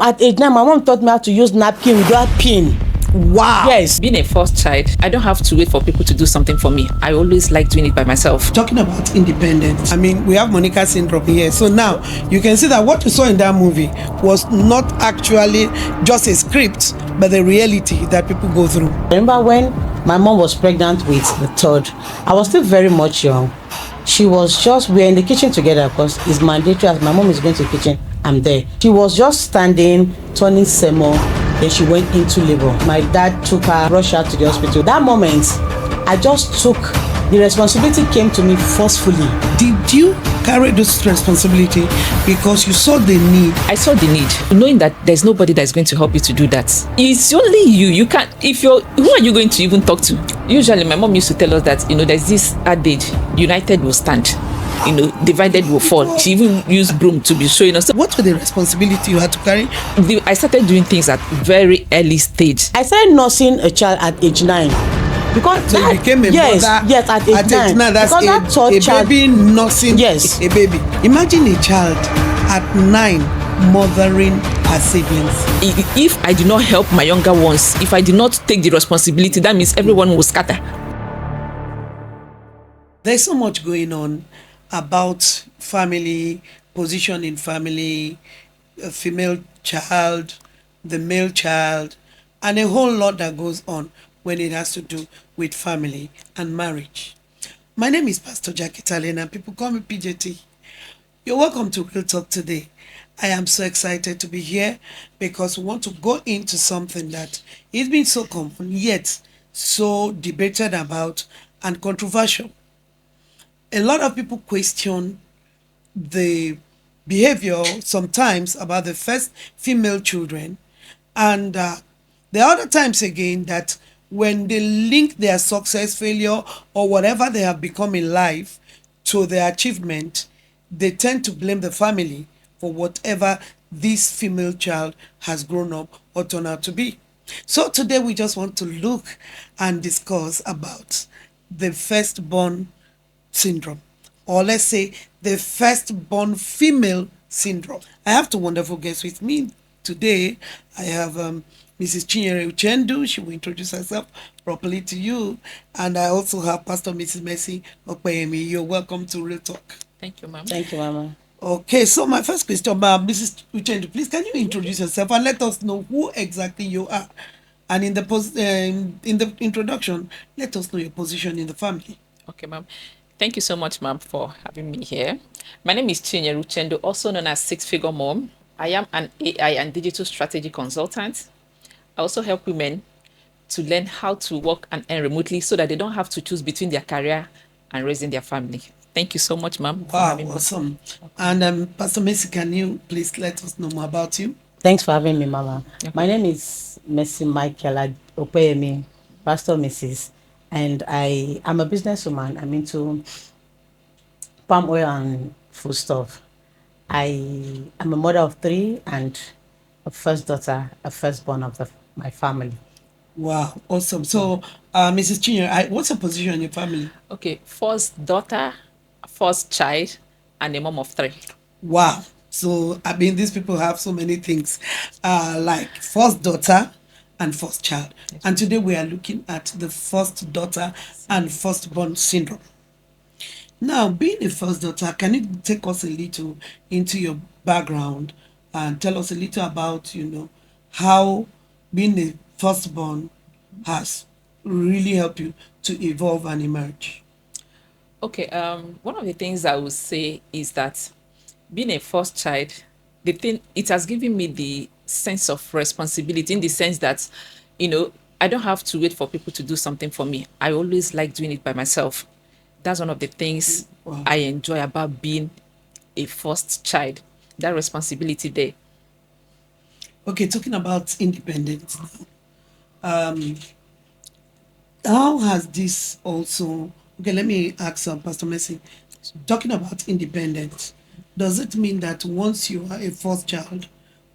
At age 9, my mom taught me how to use napkin without pin. Wow. Yes. Being a first child, I don't have to wait for people to do something for me. I always like doing it by myself. Talking about independence, I mean, we have Monica syndrome here. So now you can see that what you saw in that movie was not actually just a script, but the reality that people go through. Remember when my mom was pregnant with the third? I was still very much young. She was just, we're in the kitchen together because it's mandatory. As my mom is going to the kitchen, I'm there. She was just standing, turning semo. Then she went into labor. My dad took her, rushed her to the hospital. That moment, I just took, the responsibility came to me forcefully. Did you carry this responsibility because you saw the need? I saw the need, knowing that there's nobody that's going to help you to do that. It's only you. You can't, who are you going to even talk to? Usually, my mom used to tell us that, there's this adage, united will stand. Divided will fall. She even used broom to be showing us. What were the responsibility you had to carry? I started doing things at very early stage. I started nursing a child at age 9. Because so you became a mother yes, at age 9. That's because a baby nursing yes. a baby. Imagine a child at 9 mothering her siblings. If I did not help my younger ones, if I did not take the responsibility, that means everyone will scatter. There's so much going on about family, position in family, a female child, the male child, and a whole lot that goes on when it has to do with family and marriage. My name is Pastor Jackie Talena. People call me PJT. You're welcome to Real Talk today. I am so excited to be here because we want to go into something that is been so common yet so debated about and controversial. A lot of people question the behavior sometimes about the first female children, and there are other times again that when they link their success, failure, or whatever they have become in life to their achievement, they tend to blame the family for whatever this female child has grown up or turned out to be. So today we just want to look and discuss about the firstborn syndrome, or let's say the firstborn female syndrome. I have two wonderful guests with me today. I have Mrs. Chinyere Uchendu. She will introduce herself properly to you. And I also have Pastor Mrs. Mercy Okpeyemi. You're welcome to Real Talk. Thank you, Mama. Thank you, Mama. Okay, so my first question, Mrs. Uchendu, please can you introduce yourself and let us know who exactly you are? And in the introduction, let us know your position in the family. Okay, Ma'am. Thank you so much, Ma'am, for having me here. My name is Chinyere Uchendu, also known as Six Figure Mom. I am an AI and digital strategy consultant. I also help women to learn how to work and earn remotely so that they don't have to choose between their career and raising their family. Thank you so much, Ma'am. Wow, awesome. And Pastor Mercy, can you please let us know more about you? Thanks for having me, Mama. Okay. My name is Mercy Michael Okpeyemi, Pastor Mrs. And I am a businesswoman. I'm into palm oil and food stuff. I am a mother of 3 and a first daughter, a firstborn of my family. Wow, awesome. So, Mrs. Chinyere, what's your position in your family? Okay, first daughter, first child, and a mom of 3. Wow. So, I mean, these people have so many things, like first daughter and first child. Yes. And today we are looking at the first daughter and firstborn syndrome. Now, being a first daughter, can you take us a little into your background and tell us a little about, how being a firstborn has really helped you to evolve and emerge? Okay, one of the things I would say is that being a first child, it has given me the sense of responsibility in the sense that, I don't have to wait for people to do something for me. I always like doing it by myself. That's one of the things Wow. I enjoy about being a first child, that responsibility there. Okay, talking about independence now. How has this also, okay, let me ask Pastor Mercy, talking about independence, does it mean that once you are a first child,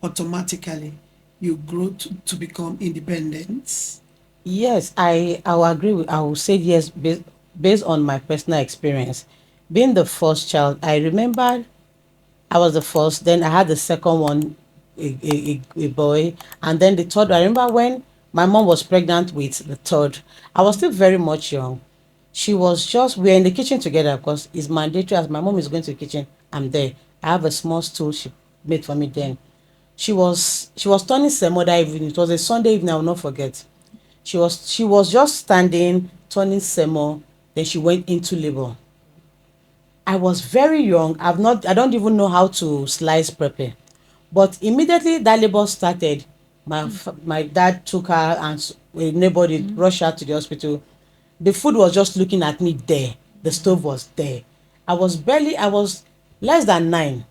automatically you grow to become independent? Yes, I will agree. I will say yes based on my personal experience. Being the first child, I remember I was the first, then I had the second one a boy. And then the third, I remember when my mom was pregnant with the third, I was still very much young. She was just, we're in the kitchen together because it's mandatory. As my mom is going to the kitchen, I'm there. I have a small stool she made for me then. She was turning semo that evening. It was a Sunday evening, I will not forget. She was just standing, turning semo, then she went into labor. I was very young. I don't even know how to slice pepper. But immediately that labor started, my dad took her and a neighbor did rush her to the hospital. The food was just looking at me there. The stove was there. I was less than 9.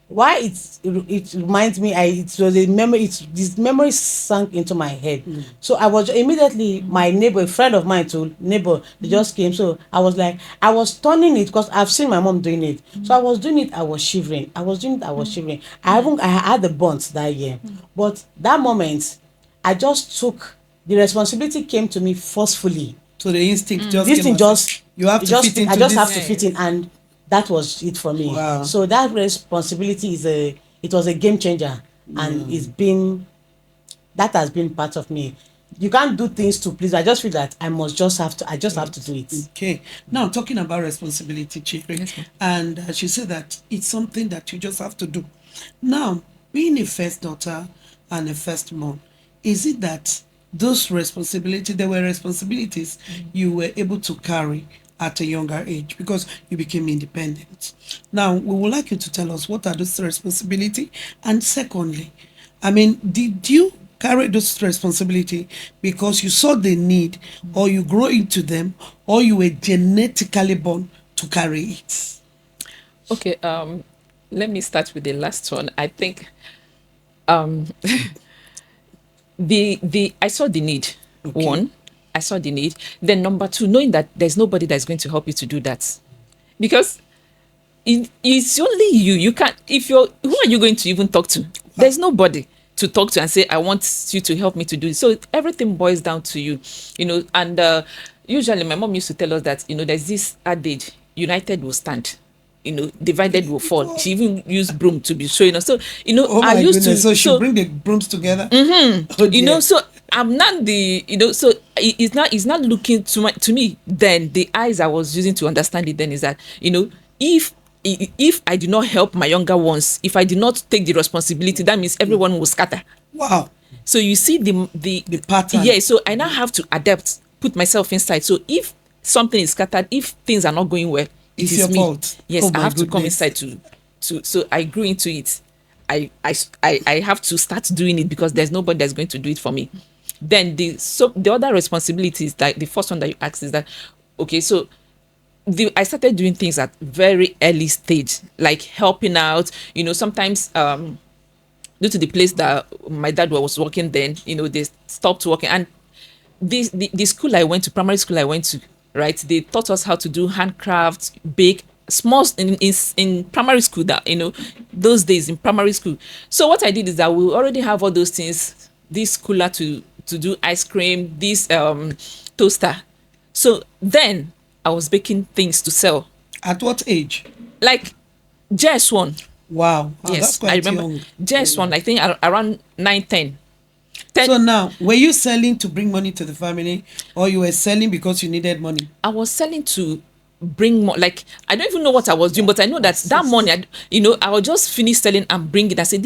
Why it reminds me, it was a memory, this memory sank into my head. So I was immediately, my neighbor, a friend of mine to neighbor, they just came. So I was like, I was turning it because I've seen my mom doing it. So I was doing it, I was shivering. I had the burns that year. But that moment, I just took, the responsibility came to me forcefully. So the instinct just This came thing and said, just you have it to just fit into I just this. have to fit in, and that was it for me. Wow. So that responsibility it was a game changer, and that has been part of me. You can't do things to please. I just feel that I just have to do it. Okay. Now talking about responsibility, Chiri, Yes, ma'am. and she said that it's something that you just have to do. Now, being a first daughter and a first mom, is it that those responsibilities, there were responsibilities you were able to carry at a younger age because you became independent? Now, we would like you to tell us what are those responsibilities, and secondly, I mean, did you carry those responsibility because you saw the need, or you grow into them, or you were genetically born to carry it? Okay, let me start with the last one. I think um the I saw the need. Okay. One, I saw the need. Then number two, knowing that there's nobody that's going to help you to do that. Because it's only you. You can't, if you're, who are you going to even talk to? There's nobody to talk to and say, I want you to help me to do it. So everything boils down to you, and usually my mom used to tell us that, there's this adage, united will stand. Divided will fall. She even used broom to be showing us. So, Oh I my used goodness! to. So she bring the brooms together. Oh dear. So I'm not the, so it's not looking to to me. Then the eyes I was using to understand it then is that, if if I did not help my younger ones, if I did not take the responsibility, that means everyone will scatter. Wow. So you see the pattern. Yeah, so I now have to adapt, put myself inside. So if something is scattered, if things are not going well, it It's is your me. fault. Yes, Oh I my have to come goodness. inside to so I grew into it. I have to start doing it because there's nobody that's going to do it for me. Then the other responsibilities, like the first one that you asked, is that okay, so I started doing things at very early stage, like helping out. Sometimes due to the place that my dad was working then, they stopped working. And the school I went to, primary school I went to, right? They taught us how to do handcrafts, bake, small in primary school, that those days in primary school. So what I did is that we already have all those things, this cooler to do ice cream, this toaster. So then I was baking things to sell, At what age? like JS1. Wow. Wow, that's Yes, I quite remember young. JS1. I think around 9, 10. So now, were you selling to bring money to the family, or you were selling because you needed money? I was selling to bring more. Like, I don't even know what I was doing, but I know that money, I will just finish selling and bring it. I say,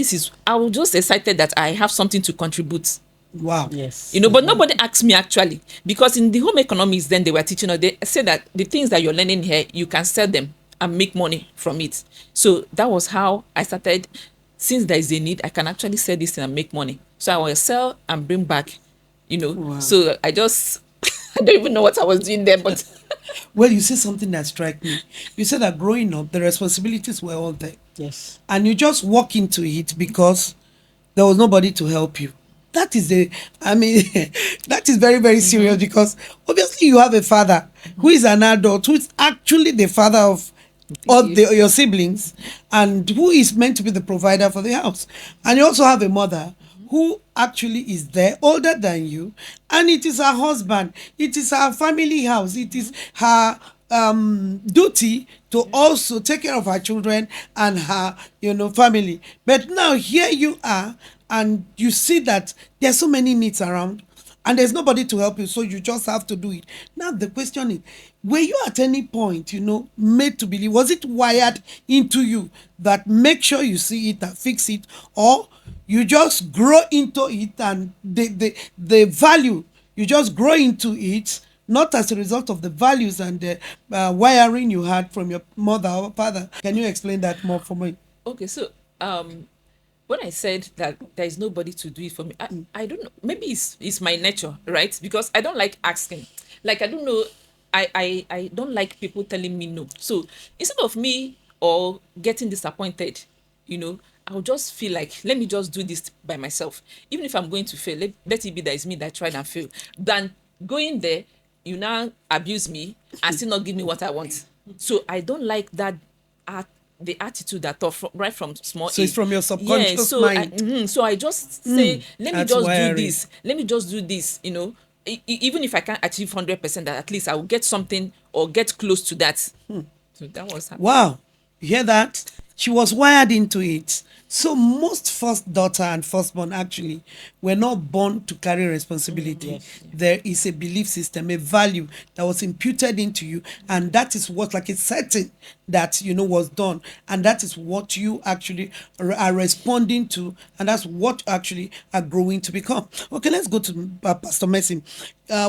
I was just excited that I have something to contribute. Wow. Yes. But nobody asked me actually, because in the home economics then they were teaching us, they said that the things that you're learning here, you can sell them and make money from it. So that was how I started. Since there is a need, I can actually sell this thing and make money. So I will sell and bring back, Wow. So I just, I don't even know what I was doing there, but Well, you said something that struck me. You said that growing up, the responsibilities were all there, Yes. and you just walk into it because there was nobody to help you. That is that is very, very serious, because obviously you have a father who is an adult, who is actually the father of your siblings, and who is meant to be the provider for the house. And you also have a mother who actually is there, older than you, and it is her husband, it is her family house, it is her duty to also take care of her children and her family. But now here you are, and you see that there's so many needs around and there's nobody to help you, so you just have to do it. Now the question is, were you at any point made to believe, was it wired into you that make sure you see it and fix it, or you just grow into it, and the value, you just grow into it, not as a result of the values and the wiring you had from your mother or father? Can you explain that more for me? Okay, so when I said that there is nobody to do it for me, I don't know. Maybe it's my nature, right? Because I don't like asking. Like, I don't know. I don't like people telling me no. So instead of me or getting disappointed, I'll just feel like, let me just do this by myself. Even if I'm going to fail, let it be that it's me that tried and failed. Than going there, you now abuse me and still not give me what I want. So I don't like that the attitude that right from small So age. it's from your subconscious so mind. so I just say, let me That's just wiring. do this. Let me just do this. Even if I can't achieve 100%, that at least I will get something or get close to that. So that was happening. Wow, you hear that? She was wired into it. So most first daughter and firstborn actually were not born to carry responsibility. Yes. There is a belief system, a value that was imputed into you, and that is what, like, it's certain that was done, and that is what you actually are responding to, and that's what actually are growing to become. Okay, let's go to Pastor Messi.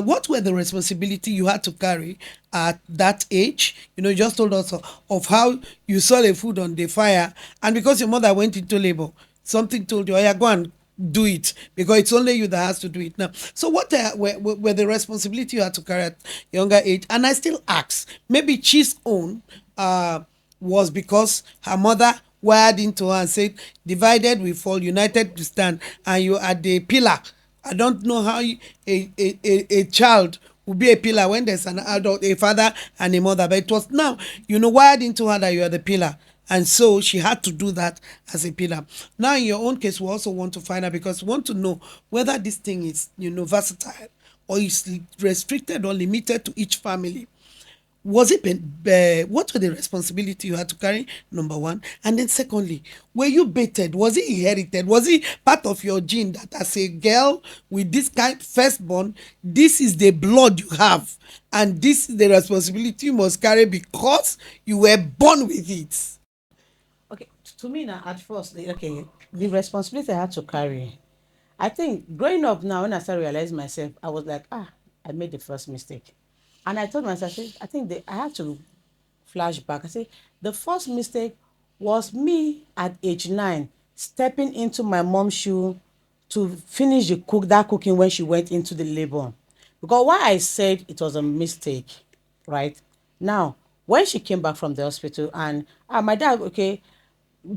What were the responsibility you had to carry at that age? You just told us of how you saw the food on the fire, and because your mother went into labor, something told you, oh yeah, go and do it, because it's only you that has to do it now. So what were the responsibility you had to carry at younger age? And I still ask, maybe she's own was because her mother wired into her and said, divided we fall, united we stand, and you are the pillar. I don't know how a child will be a pillar when there's an adult, a father and a mother, but it was now wired into her that you are the pillar, and so she had to do that as a pillar. Now in your own case, we also want to find out, because we want to know whether this thing is versatile, or is restricted or limited to each family. Was it what were the responsibility you had to carry, number one? And then secondly, were you baited? Was it inherited? Was it part of your gene that as a girl with this kind firstborn, this is the blood you have, and this is the responsibility you must carry because you were born with it? Okay, to me now, at first, the responsibility I had to carry. I think growing up now, when I started realizing myself, I was like, I made the first mistake. And I told myself, I think I had to flash back. I say, the first mistake was me at age 9 stepping into my mom's shoe to finish that cooking when she went into the labor. Because why I said it was a mistake, right? Now, when she came back from the hospital, and my dad, okay,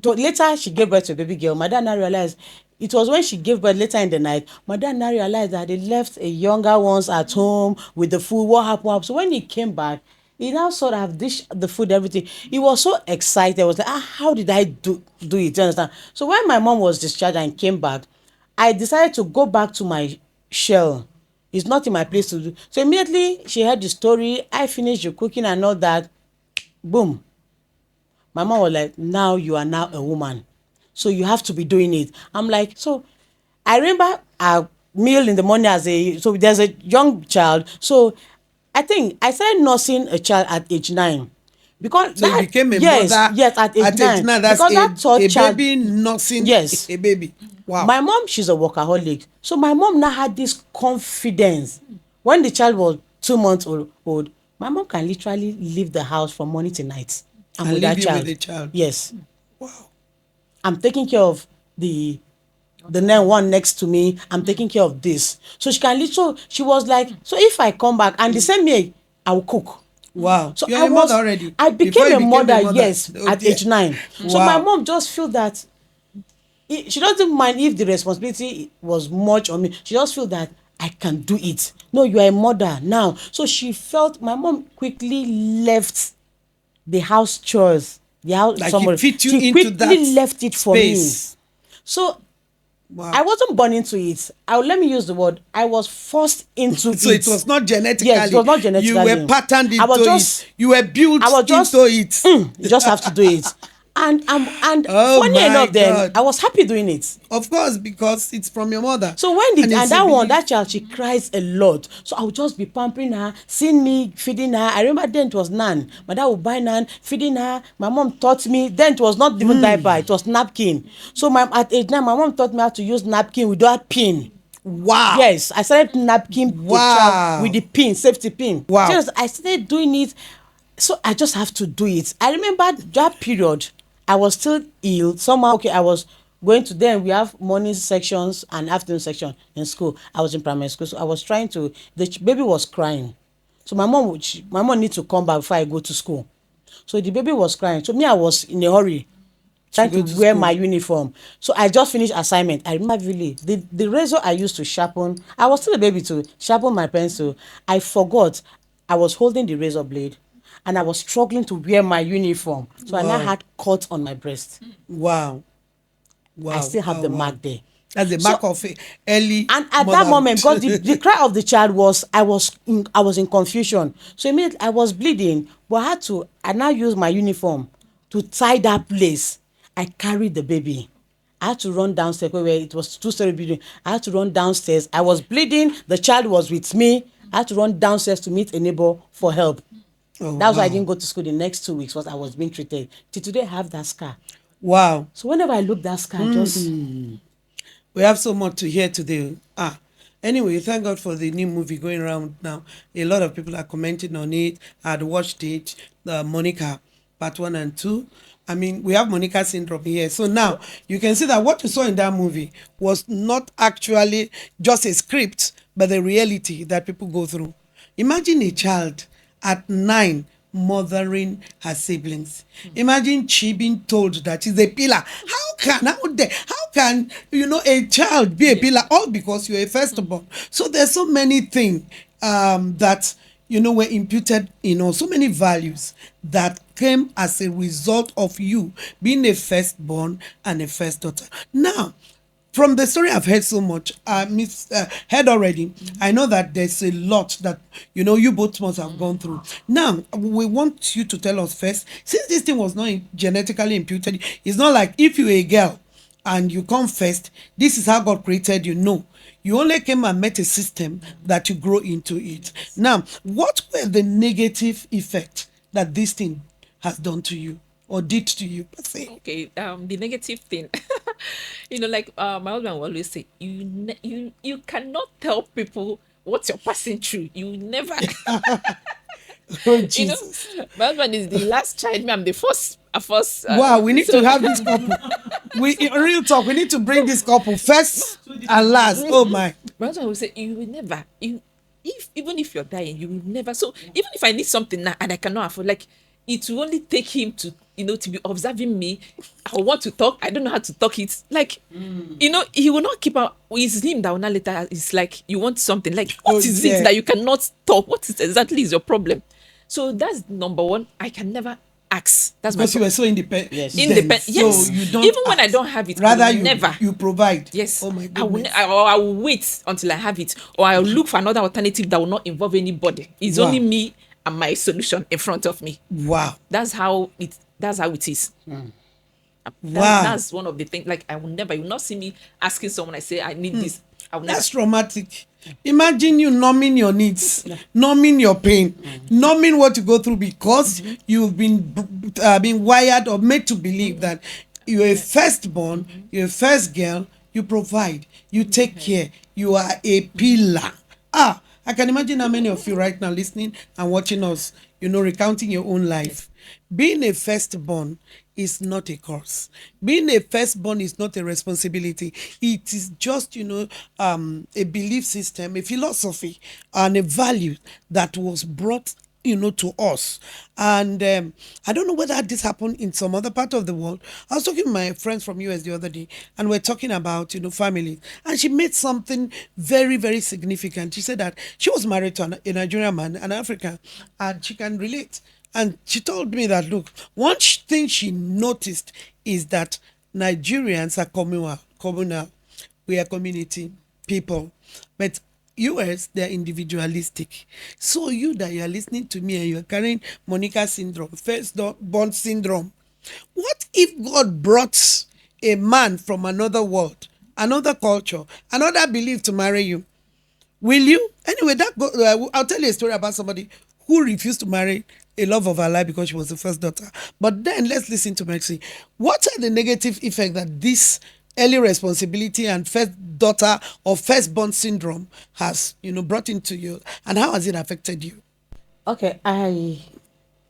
later she gave birth to a baby girl. My dad now realized it was when she gave birth later in the night. My dad now realized that they left a younger ones at home with the food. What happened? So when he came back, he now sort of dished the food, everything. He was so excited. He was like, how did I do it? You understand? So when my mom was discharged and came back, I decided to go back to my shell. It's not in my place to do. So immediately she heard the story. I finished the cooking and all that. Boom. My mom was like, now you are now a woman, so you have to be doing it. I'm like, so I remember a meal in the morning so there's a young child. So I think I started nursing a child at age 9. Because So you became a yes, mother yes, at age 9. That's Because that third a child, baby nursing yes. a baby. Wow. My mom, she's a workaholic. So my mom now had this confidence. When the child was 2 months old, my mom can literally leave the house from morning to night. And with leave that you child. with the child. Yes. Wow. I'm taking care of the next one next to me. I'm taking care of this. So she can literally, she was like, so if I come back and the same way, I will cook. Wow. So You're a mother already. I Before became you a became mother, a mother. yes, Oh, at dear. age 9. So Wow. my mom just feel that she doesn't mind if the responsibility was much on me. She just feel that I can do it. No, you are a mother now. So she felt, my mom quickly left the house chores. The house, Like somebody, it fit you she into that quickly left it for me. space. So Wow. I wasn't born into it. Let me use the word. I was forced into it. So it was not genetically. Yes, it was not You genetically. were patterned I was into just, it. You were built I was just, into it. you just have to do it. And Oh funny my enough, then God. I was happy doing it. Of course, because it's from your mother. So when And it's that a one, belief. that child, she cries a lot. So I would just be pampering her, seeing me feeding her. I remember then it was nan. My dad would buy nan, feeding her. My mom taught me. Then it was not even diaper, it was napkin. So at age 9, my mom taught me how to use napkin without pin. Wow. Yes, I started napkin the child with Wow. the pin, safety pin. Wow. Just I started doing it. So I just have to do it. I remember that period, I was still ill. Somehow, okay, I was going to, then we have morning sections and afternoon section in school. I was in primary school, so I was trying to, baby was crying. So my mom need to come back before I go to school. So the baby was crying. So me, I was in a hurry trying to go to wear school. my uniform. So I just finished assignment. I remember really the razor I used to sharpen. I was still a baby to sharpen my pencil. I forgot I was holding the razor blade, and I was struggling to wear my uniform. So I now Wow. had cut on my breast. Wow. I Wow. still have Wow. the Wow. mark there. That's the So, mark of early and at that motherhood. moment, because the cry of the child was, I was in confusion. So immediately I was bleeding, but I now use my uniform to tie that place. I carried the baby. I had to run downstairs where it was two-story building. I had to run downstairs. I was bleeding. The child was with me. I had to run downstairs to meet a neighbor for help. Oh, That's why I wow. didn't go to school the next 2 weeks, because I was being treated. Till today, I have that scar. Wow. So whenever I look that scar, I just We have so much to hear today. Anyway, thank God for the new movie going around now. A lot of people are commenting on it. I had watched it, Monica, part 1 and 2. I mean, we have Monica syndrome here. So now you can see that what you saw in that movie was not actually just a script, but the reality that people go through. Imagine a child at 9 mothering her siblings. Imagine she being told that she's a pillar. How can a child be a pillar, all because you're a firstborn? So there's so many things that were imputed, so many values that came as a result of you being a firstborn and a first daughter. Now, from the story I've heard so much, heard already, I know that there's a lot that you both must have gone through. Now, we want you to tell us first, since this thing was not genetically imputed, it's not like if you're a girl and you come first, this is how God created you. No, you only came and met a system that you grow into it. Now, what were the negative effects that this thing has done to you or did to you per se? Okay, the negative thing, like my husband will always say, you cannot tell people what you're passing through. You never, Oh, you know, Jesus. my husband is the last child. Me, I'm the first. First. Wow, we need So- to have this couple. In real talk, we need to bring this couple first and last. Oh my. My husband will say, you will never, even if you're dying, you will never. So even if I need something now and I cannot afford, like, it will only take him to, to be observing me. I want to talk. I don't know how to talk it. Like, he will not keep out. It's him that will not later. It's like, you want something. Like, what Oh, is yeah. it that you cannot talk? What is exactly is your problem? So that's number one. I can never ask. That's my Because you were so independent. Yes. independent. So Yes. you don't Even when I ask. don't have it, I Rather will never. you provide. Yes. Oh my I will, goodness. I will wait until I have it, or I'll look for another alternative that will not involve anybody. It's Wow. only me and my solution in front of me. Wow. That's how it is. Wow. That's one of the things. Like, you will not see me asking someone. I say I need this. I will never. That's traumatic. Imagine you numbing your needs, numbing your pain, numbing what you go through because you've been wired or made to believe that you're a firstborn, you're a first girl, you provide, you take care, you are a pillar. I can imagine how many of you right now listening and watching us, recounting your own life. Being a firstborn is not a curse. Being a firstborn is not a responsibility. It is just, a belief system, a philosophy, and a value that was brought to us. And I don't know whether this happened in some other part of the world. I was talking to my friends from US the other day, and we're talking about family, and she made something very, very significant. She said that she was married to a Nigerian man, an African, and she can relate. And she told me that, look, one thing she noticed is that Nigerians are communal. we are community people. But US, they're individualistic. So you that you're listening to me and you're carrying Monica syndrome, first-born syndrome, what if God brought a man from another world, another culture, another belief to marry you? Will you? Anyway, I'll tell you a story about somebody who refused to marry a love of her life because she was the first daughter. But then let's listen to Maxine. What are the negative effects that this early responsibility and first daughter or firstborn syndrome has, brought into you, and how has it affected you? Okay, I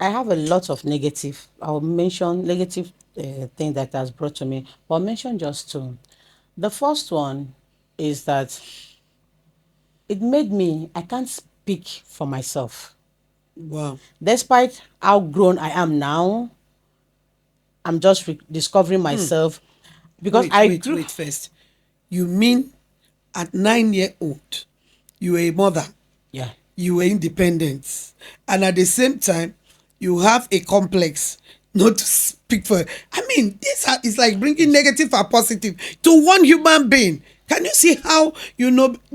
have a lot of negative. I'll mention negative thing that has brought to me. But I'll mention just two. The first one is that it made me, I can't speak for myself. Wow. Despite how grown I am now, I'm just discovering myself because Wait first. You mean at 9 years old, you were a mother, Yeah. you were independent, and at the same time, you have a complex not to speak for. I mean, it's like bringing negative or positive to one human being. Can you see how,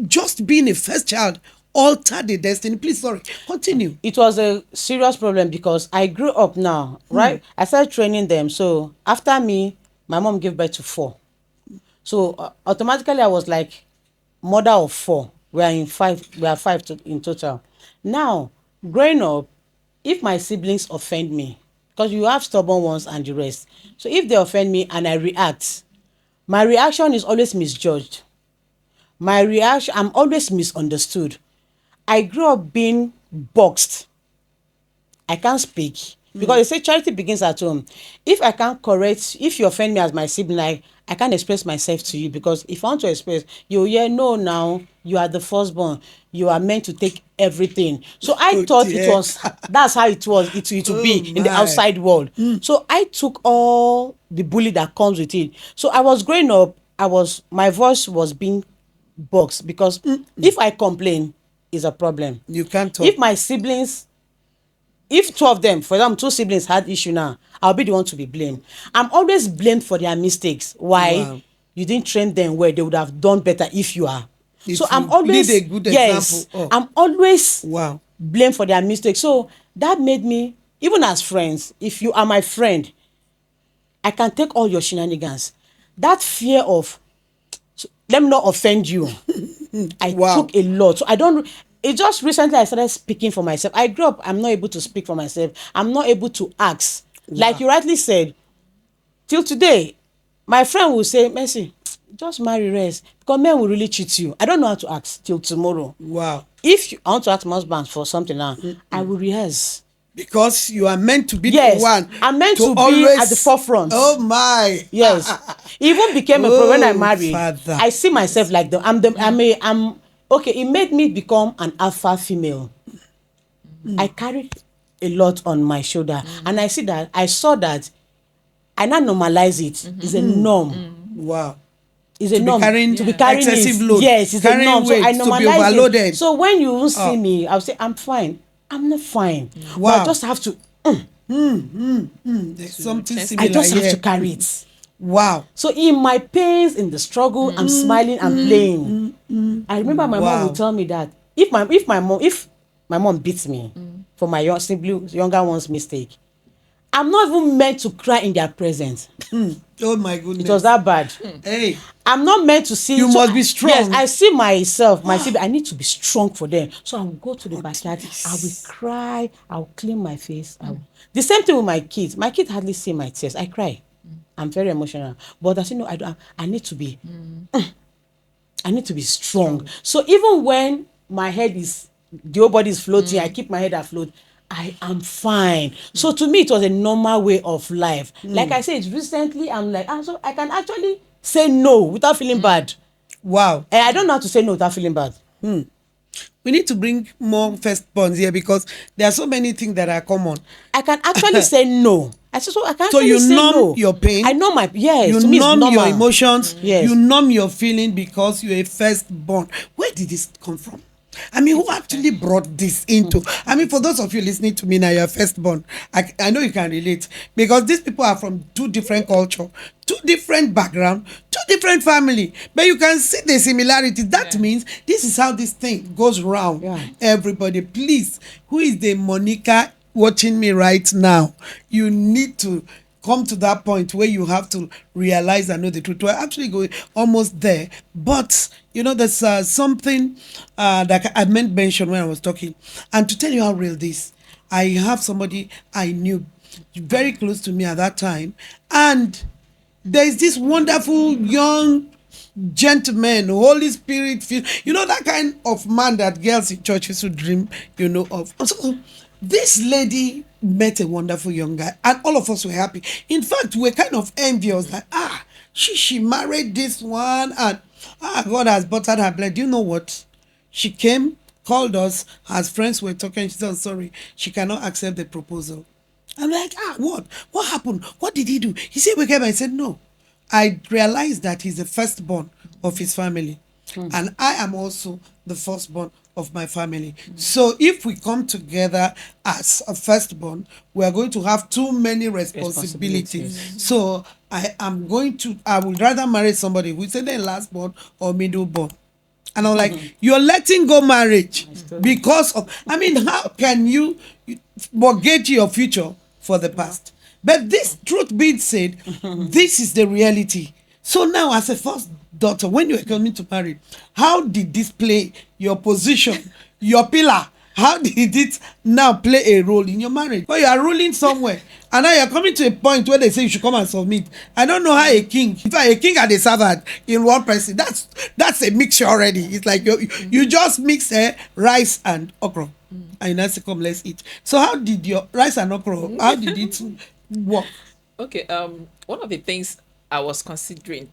just being a first child altered the destiny? Please, sorry, continue. It was a serious problem because I grew up now, right? I started training them. So after me, my mom gave birth to 4. So automatically I was like mother of 4. We are 5 in total. Now, growing up, if my siblings offend me, because you have stubborn ones and the rest. So if they offend me and I react, my reaction is always misjudged. I'm always misunderstood. I grew up being boxed. I can't speak because they say charity begins at home. If you offend me as my sibling, I can't express myself to you, because if I want to express, you hear, no, now you are the firstborn, you are meant to take everything. So I thought dear. that's how it was. It would be in the my. outside world. So I took all the bully that comes with it. So I was growing up. My voice was being boxed because if I complain, is a problem. You can't talk. If 2 of them, for example, 2 siblings had issue now, I'll be the one to be blamed. I'm always blamed for their mistakes. Why? Wow. You didn't train them well. They would have done better if you are. If So I'm you always lead a good yes. example. Oh. I'm always Wow. blamed for their mistakes. So that made me, even as friends, if you are my friend, I can take all your shenanigans. That fear of let me not offend you. I Wow. took a lot. So it's just recently I started speaking for myself. I grew up, I'm not able to speak for myself. I'm not able to ask. Like you rightly said, till today, my friend will say, Mercy, just marry rest. Because men will really cheat you. I don't know how to ask till tomorrow. Wow. If I want to ask my husband for something now, I will rehearse. Because you are meant to be Yes, the one. I'm meant to be always, at the forefront. Oh my. Yes. It even became a problem when I Oh, married. Father. I see myself like I'm okay, it made me become an alpha female. I carried a lot on my shoulder. And I saw that I now normalize it. It's a norm. Wow. It's a norm to be carrying excessive it. load. Yes, it's a Carrying norm. So I weight, to be normalize overloaded. it. So when you won't see me, I'll say, I'm fine. I'm not fine. But Wow. I just have to There's something similar I just have here. to carry it. Wow. So in my pains, in the struggle, I'm smiling and playing. I remember my mom would tell me that if my mom beats me for my younger one's mistake, I'm not even meant to cry in their presence. Oh my goodness. It was that bad. Hey. I'm not meant to see. You must be strong. Yes, I see myself, my sibling. I need to be strong for them. So I will go to the backyard. I will cry. I will clean my face. The same thing with my kids. My kids hardly see my tears. I cry. I'm very emotional. But I say no. I need to be. I need to be strong. So even when my head the whole body is floating, I keep my head afloat. I am fine. So to me, it was a normal way of life. Like I said, recently, I'm like, so I can actually say no without feeling bad. Wow. And I don't know how to say no without feeling bad. We need to bring more firstborns here because there are so many things that are common. I can actually say no. I say so. I can So actually you say numb no. your pain. I know You to me it's numb your normal. emotions. Yes. You numb your feeling because you're a firstborn. Where did this come from? I mean, who actually brought this into? I mean, for those of you listening to me now, you're firstborn. I know you can relate because these people are from two different culture, two different background, two different family. But you can see the similarities. That means this is how this thing goes round. Yeah. Everybody, please, who is the Monica watching me right now? You need to come to that point where you have to realize and know the truth. We're actually going almost there, but there's something that I meant mention when I was talking, and to tell you how real this. I have somebody I knew very close to me at that time, and there's this wonderful young gentleman, Holy Spirit filled, that kind of man that girls in church used to dream, of. So this lady met a wonderful young guy, and all of us were happy. In fact, we're kind of envious, like, she married this one, and God has buttered her blood. Do you know what? She came, called us, as friends were talking. She said, "I'm sorry, she cannot accept the proposal." I'm like, what? What happened? What did he do? He said, we came. I said, no. I realized that he's the firstborn of his family. And I am also the firstborn of my family. So if we come together as a firstborn, we are going to have too many responsibilities. So I would rather marry somebody who is the lastborn or middleborn. And I'm like, you're letting go marriage because of, how can you mortgage your future for the past? But this, truth being said, this is the reality. So now, as a first daughter, when you are coming to marry, how did this play your position, your pillar? How did it now play a role in your marriage? Well, you are ruling somewhere, and now you're coming to a point where they say you should come and submit. I don't know how a king, in fact, a king and a servant in one person, that's a mixture already. It's like you just mix rice and okra, and you say, come, let's eat. So how did your rice and okra, how did it work? Okay, one of the things I was considering,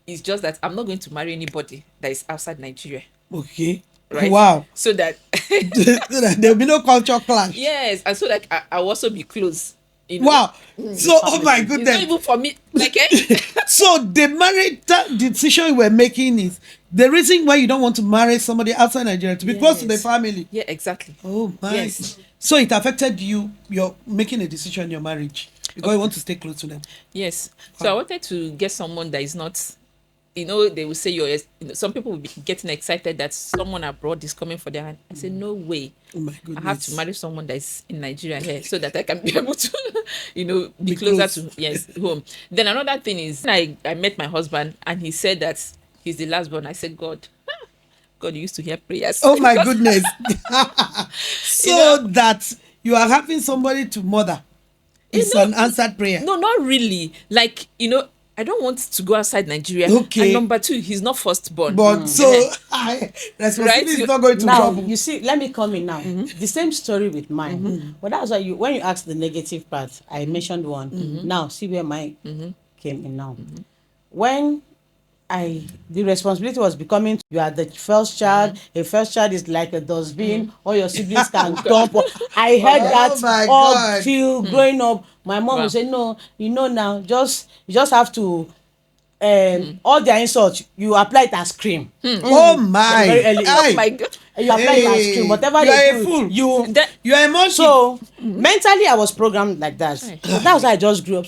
is just that I'm not going to marry anybody that is outside Nigeria. Okay. Right? Wow. So that there'll be no culture clash. Yes, and so that I'll also be close. Wow. So, oh my goodness. It's not even for me. Like, So the marital decision you were making is the reason why you don't want to marry somebody outside Nigeria, to be close to the family. Yeah, exactly. Oh my. Yes. So it affected you, you're making a decision in your marriage because you want to stay close to them. Yes. So I wanted to get someone that is not, they will say some people will be getting excited that someone abroad is coming for their hand. I said, no way. Oh my goodness. I have to marry someone that is in Nigeria here so that I can be able to, be closer to home. Then another thing is, I met my husband and he said that he's the last born. I said, God, you used to hear prayers. Oh my goodness. So that you are having somebody to mother. It's an answered prayer. No, not really. Like, I don't want to go outside Nigeria. Okay. And number two, he's not firstborn. But responsibility is not going to now, trouble. you see, let me come in now. The same story with mine. But that's why when you ask the negative part, I mentioned one. Now, see where mine came in now. When the responsibility was becoming, you are the first child. A first child is like a dustbin. All your siblings can dump. I heard that all till growing up. My mom would say, no, now, you just have to, all their insults, you apply it as cream. Oh my. Very early. Oh my God. You apply it as cream. Whatever they do, you are emotional. So, mentally, I was programmed like that. So that was how I just grew up.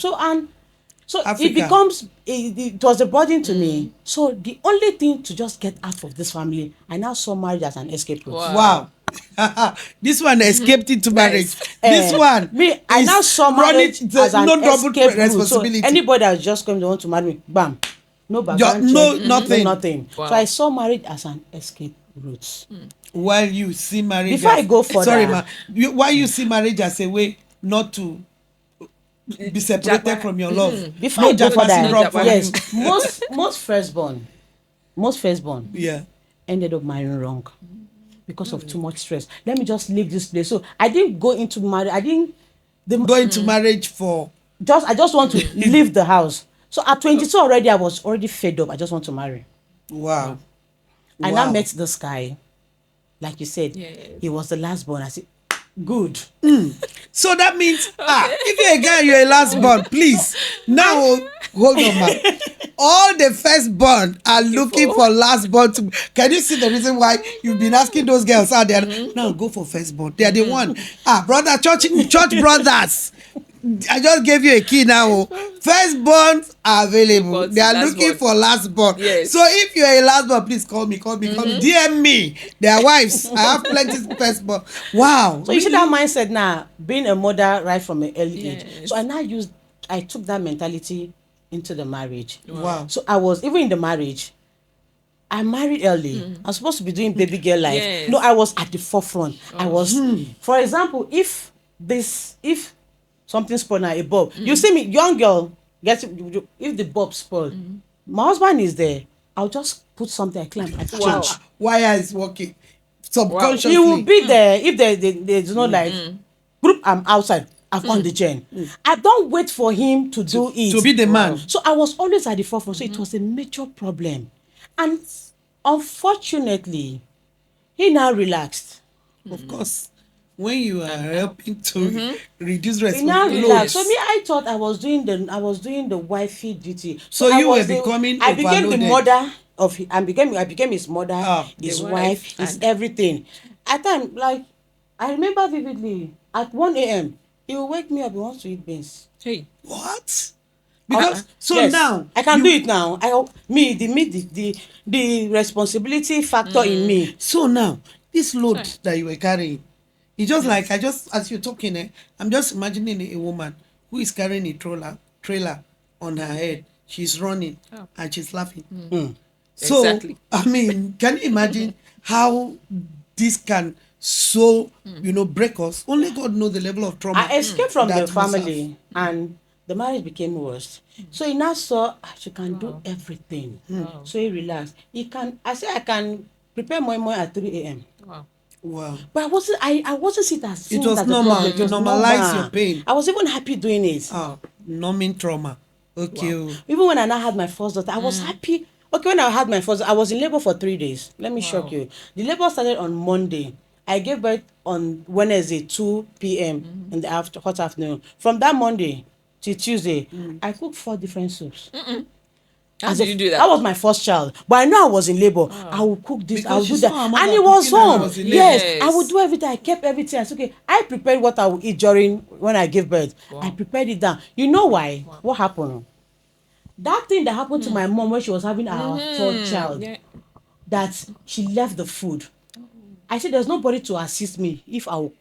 So Africa. it becomes, it was a burden to me. So the only thing to just get out of this family, I now saw marriage as an escape route. Wow. This one escaped into marriage. This one, I now saw marriage as an escape route. So responsibility. anybody that's just come to want to marry me, bam, no background check, nothing. Wow. So I saw marriage as an escape route. While you see marriage, Before I go further, sorry, why you see marriage as a way not to be separated from your love. Before I go further, yes, most firstborn, yeah, ended up marrying wrong because of too much stress. Let me just leave this place. So I didn't go into marriage. I didn't go into marriage for I just want to leave the house. So at 22 already, I was already fed up. I just want to marry. Wow. I now met this guy, like you said, he was the last born. I said, good. So that means if you're a guy, you're a last born, please. Now hold on, man. all the firstborn are looking for lastborn to. Can you see the reason why you've been asking those girls out there? Now go for firstborn. They are the one. Brother, church brothers. I just gave you a key now. Firstborns are available. But They are lastborn. looking for lastborn. Yes. So if you're a lastborn, please call me. DM me. Their wives. I have plenty firstborn. Wow. So you see that mindset now, being a mother right from an early age. Yes. So I took that mentality into the marriage. Wow. So I was, even in the marriage, I married early. I was supposed to be doing baby girl life. Yes. No, I was at the forefront. I was, for example, if something spoiled now, a bulb, you see me, young girl, if the bulb spoiled, my husband is there, I'll just put something, I climb, I Wow. change. Wire is working subconsciously. He will be there if there's no like group. I'm outside. I'm on the gen. I don't wait for him to do it. to be the man. So I was always at the forefront. So it was a major problem, and unfortunately, he now relaxed. Of course, when you are helping to reduce He now responsibility. relaxed. So me, I thought I was doing the wifey duty. So I you was were becoming I became the overloaded. mother of. I became his mother, his the wife, wife, his and- everything. At time, like I remember vividly, at 1 a.m. he will wake me up. He wants to eat beans. Hey. What? Because so Yes, now I can do it now. The responsibility factor in me. So now this load Sorry. that you were carrying, it's just like as you're talking, I'm just imagining a woman who is carrying a trailer on her head. She's running and she's laughing. So Exactly. I mean, can you imagine how this can break us? Only God knows the level of trauma. I escaped from that the must family and the marriage became worse. So he now saw she can do everything. So he relaxed. I can prepare more at 3 a.m. Wow. Wow. But I wasn't see it as It was normal. You normalize your pain. I was even happy doing it. Numbing trauma. Okay. Wow. Even when I now had my first daughter, I was happy. Okay, when I had my first, I was in labor for 3 days. Let me shock you. The labor started on Monday. I gave birth on Wednesday, 2 p.m. in the hot afternoon. From that Monday to Tuesday, I cooked 4 different soups. How did you do that? That was my first child. But I know I was in labor. I will cook this, I will Because do you saw that. her mother And he was cooking and home. was in labor. Yes, I would Yes. do everything. I kept everything. I said, okay, I prepared what I would eat when I gave birth. I prepared it down. You know why? What happened? That thing that happened to my mom when she was having our third child, Yeah. that she left the food. I said, there's nobody to assist me if I will,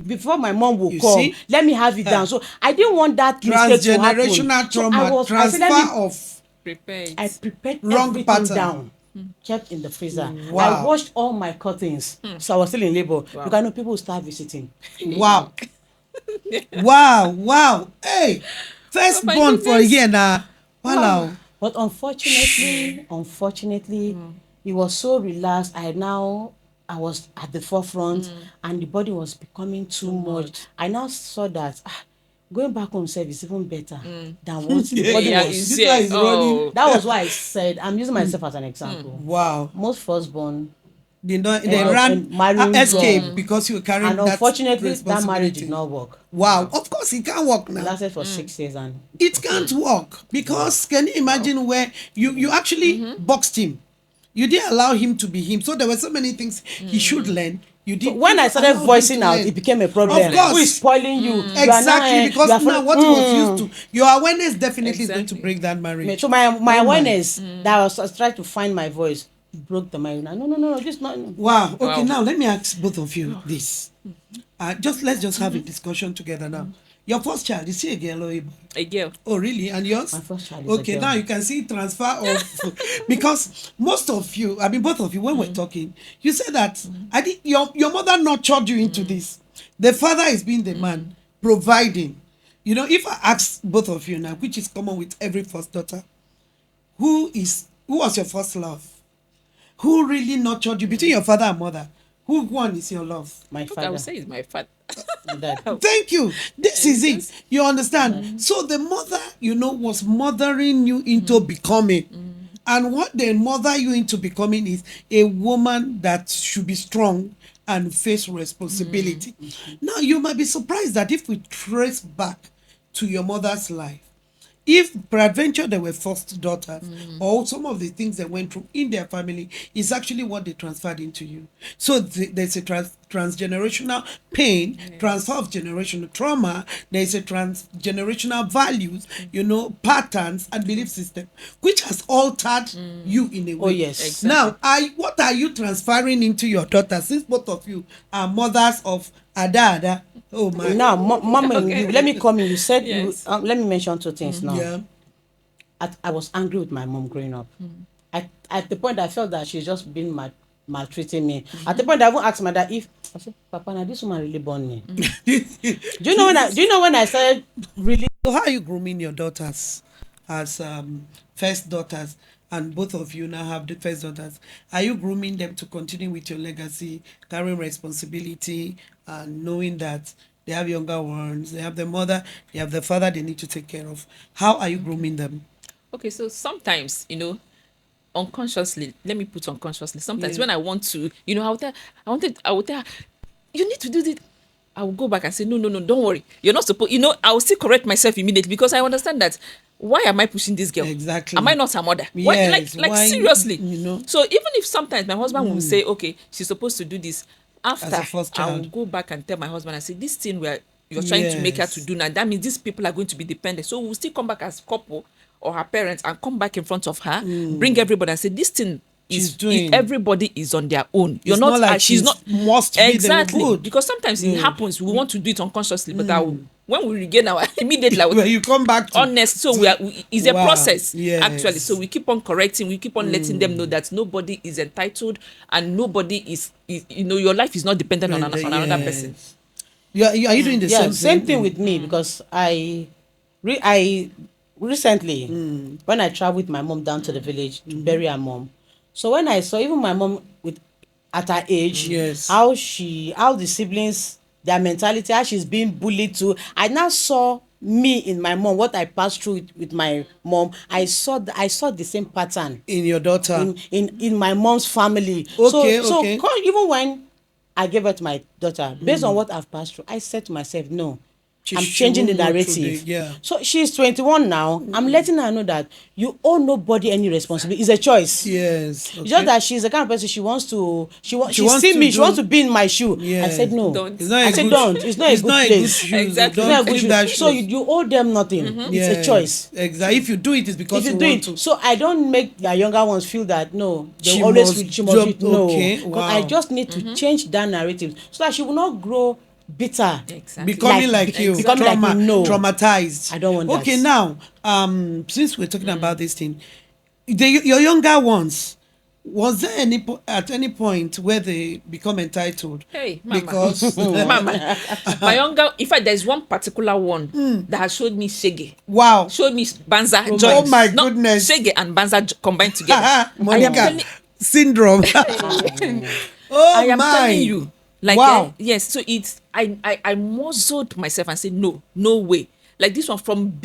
before my mom will You come, see? let me have it down. So I didn't want that mistake to happen. Transgenerational So trauma, I said, let transfer me of Prepare I it. prepared Wrong everything pattern. down, kept in the freezer. Wow. I washed all my curtains, so I was still in labor. Because I know people will start visiting. wow. Wow. Hey, firstborn for a goodness. year now. Wow. But unfortunately, he was so relaxed. I was at the forefront, and the body was becoming too much. I now saw that going back home self is even better than what the body Yeah, was. it's This guy is running. oh. That was why I said I'm using myself as an example. Wow. Most firstborn, They Wow. ran And marrying escape young. because you were carrying and that unfortunately, that marriage responsibility. did not work. Wow. Of course, it can't work It now. lasted for 6 years, and It can't work because can you imagine where you actually boxed him? You didn't allow him to be him. So there were so many things he should learn. You did. when I started allow him voicing to out, learn. it became a problem. Of course. Who is spoiling you? You are Exactly, now, because you are now what he was used to, your awareness definitely is going to Exactly. break that marriage. So my my. awareness that I was trying to find my voice broke the marriage. No, this not. Wow. Okay, Wow. now let me ask both of you this. Let's have a discussion together now. Your first child, is she a girl or a boy? A girl. Oh, really? And yours? My first child is a Okay, girl. now you can see transfer of because most of you, I mean both of you, when we're talking, you said that I think your mother nurtured you into this. The father is being the man, providing. You know, if I ask both of you now, which is common with every first daughter, who was your first love? Who really nurtured you between your father and mother? Who one is your love? My Look, I father. would say it's my father. My dad. Thank you. This is it. You understand? So the mother, was mothering you into becoming. And what they mother you into becoming is a woman that should be strong and face responsibility. Now, you might be surprised that if we trace back to your mother's life, if peradventure they were first daughters, or some of the things they went through in their family is actually what they transferred into you. So there's a transgenerational pain, transfer of generational trauma. There's a transgenerational values, patterns and belief system, which has altered you in a way. Oh, yes. Exactly. Now, what are you transferring into your daughter, since both of you are mothers of Ada? Oh my. Now, mom, Okay. let me come in. You said, Yes. let me mention two things now. Yeah. I was angry with my mom growing up. At the point I felt that she's just been maltreating me. At the point I even asked my dad if, I said, Papa, now this woman really born me. Do you know when I started really? So how are you grooming your daughters as first daughters, and both of you now have the first daughters? Are you grooming them to continue with your legacy, carrying responsibility, and knowing that they have younger ones, they have the mother, they have the father they need to take care of? How are you grooming them? Okay, so sometimes, unconsciously, let me put unconsciously, sometimes when I want to, I will tell her, you need to do this. I will go back and say, no, don't worry. You're not supposed, I will still correct myself immediately, because I understand that, why am I pushing this girl? Exactly. Am I not her mother? Yes, why, seriously. you know? So even if sometimes my husband will say, okay, she's supposed to do this, after As a first I will child. go back and tell my husband and say, this thing you're trying to make her to Yes. do now, that means these people are going to be dependent. So we'll still come back as couple or her parents and come back in front of her, bring everybody and say, this thing She's is doing. everybody is on their own. You're It's not, not like she's she's not must be the exactly good. because sometimes it happens. We want to do it unconsciously, but when we regain our immediately, I will- When you come back to honest. So it's a Wow. process Yes. actually. So we keep on correcting, we keep on letting them know that nobody is entitled and nobody is your life is not dependent on another person. Are you doing the Yeah, same thing with me, because I recently, when I traveled with my mom down to the village to bury her mom. So when I saw even my mom at her age, Yes. how the siblings, their mentality, how she's being bullied to, I now saw me in my mom, what I passed through with my mom. I saw the same pattern in your daughter? in my mom's family. Okay, so okay. even when I gave birth to my daughter, based on what I've passed through, I said to myself, no, I'm She changing the won't go through narrative. yeah. So she's 21 now. I'm letting her know that you owe nobody any responsibility. It's a choice. Yes. Okay. It's just that she's the kind of person she wants to. She wants see to me. do- She wants to be in my shoe. I Yes. said no. Don't. It's not a I said good- don't. It's not a good place. shoes. Exactly. It's not a Don't good keep shoe. that So shoes. you owe them nothing. It's Yes. a choice. Exactly. If you do it, it's because If you you do want it, to. so I don't make the younger ones feel that no, they She always must feel she must do it. jump- No, okay, because wow. I just need to change that narrative so that she will not grow bitter. Exactly. Becoming like you, becoming like me, no. traumatized. I don't want that. Okay, now, since we're talking about this thing, your younger ones, was there at any point where they become entitled? Hey, mama. Because Mama, my younger, in fact, there's one particular one that has showed me shege, wow, showed me banza Oh joints. my Not goodness. shege and banza combined together. I am Monica telling, syndrome. Oh I am my. telling you, like Wow. yes. So it's I muzzled myself and said no way. Like this one from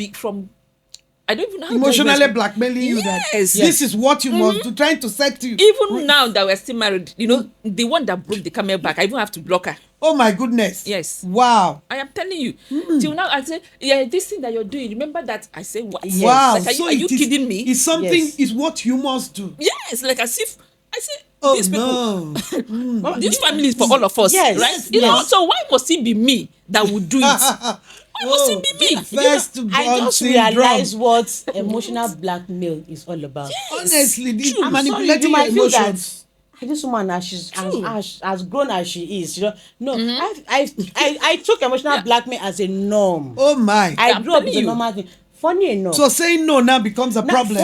I don't even know how to Emotionally explain. blackmailing you that Yes. this is what you must do, trying to set you. Even now that we're still married, the one that broke the camel back, I even have to block her. Oh my goodness. Yes. Wow. I am telling you. Till now, I say, this thing that you're doing, remember that? I say, what? Yes. Wow. Like, are you it is- kidding me? It's something, Yes. it's what you must do. Yes, like as if, I say, Oh these people, no. this family is for all of us, Yes, right? yes. So why must it be me that would do it? Why must it be me? First I born just syndrome. realized what emotional blackmail is all about. Honestly, this True. I'm sorry, manipulating you your might feel that emotions. this woman as grown as she is, no, Mm-hmm. I took emotional blackmail as a norm. Oh my. I I'm grew up telling with a you. normal thing. Funny enough, So saying no now becomes a problem.